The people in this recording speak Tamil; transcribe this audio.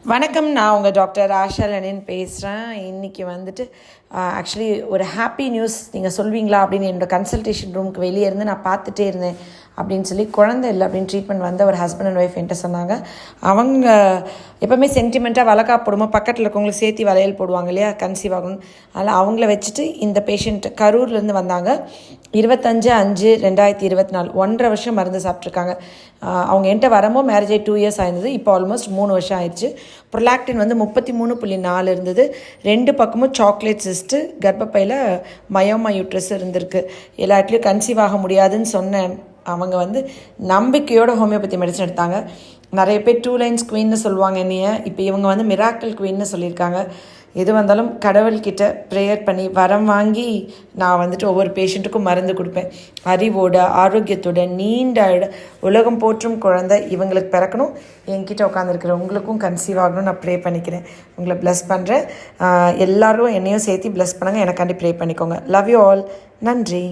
வணக்கம். நான் உங்கள் டாக்டர் ஆஷா லெனின் பேசுகிறேன். இன்றைக்கி வந்துட்டு ஆக்சுவலி ஒரு ஹாப்பி நியூஸ் நீங்கள் சொல்வீங்களா அப்படின்னு என்னோடய கன்சல்டேஷன் ரூமுக்கு வெளியே இருந்து நான் பார்த்துட்டே இருந்தேன். அப்படின்னு சொல்லி குழந்தை இல்லை அப்படின்னு ட்ரீட்மெண்ட் வந்து ஒரு ஹஸ்பண்ட் அண்ட் ஒய்ஃப் என்கிட்ட சொன்னாங்க. அவங்க எப்போவுமே சென்டிமெண்ட்டாக வளர்க்கா போடும்போது பக்கத்தில் இருக்கவங்களுக்கு சேர்த்து வளையல் போடுவாங்க இல்லையா, கன்சீவ் ஆகணும். அதனால் அவங்கள வச்சுட்டு இந்த பேஷண்ட் கரூர்லேருந்து வந்தாங்க. 25/5/2024 1.5 வருஷம் மருந்து சாப்பிட்ருக்காங்க. அவங்க என்கிட்ட வரும்போது மேரேஜ் ஆகி 2 இயர்ஸ் ஆயிருந்தது. இப்போ ஆல்மோஸ்ட் 3 வருஷம் ஆயிடுச்சு. ப்ரொலாக்டின் வந்து 33.4 இருந்தது. 2 பக்கமும் சாக்லேட் சிஸ்ட்டு, கர்ப்பப்பையில் மயோமா யூட்ரஸ் இருந்திருக்கு. எல்லா இடத்துலையும் கன்சீவ் ஆக முடியாதுன்னு சொன்னேன். அவங்க வந்து நம்பிக்கையோட ஹோமியோபதி மெடிசன் எடுத்தாங்க. நிறைய பேர் 2 லைன்ஸ் குவீன்னு சொல்லுவாங்க என்னைய. இப்போ இவங்க வந்து மிராக்கிள் குவீன்னு சொல்லியிருக்காங்க. எது வந்தாலும் கடவுள்கிட்ட ப்ரேயர் பண்ணி வரம் வாங்கி நான் வந்துட்டு ஒவ்வொரு பேஷண்ட்டுக்கும் மருந்து கொடுப்பேன். அறிவோட ஆரோக்கியத்தோட நீண்ட உலகம் போற்றும் குழந்தை இவங்களுக்கு பிறக்கணும். என்கிட்ட உட்காந்துருக்கிற உங்களுக்கும் கன்சீவ் ஆகணும்னு நான் ப்ரே பண்ணிக்கிறேன். உங்களை ப்ளஸ் பண்ணுறேன். எல்லோரும் என்னையும் சேர்த்து ப்ளஸ் பண்ணுங்கள். எனக்காண்டி ப்ரே பண்ணிக்கோங்க. Love you all. நன்றி.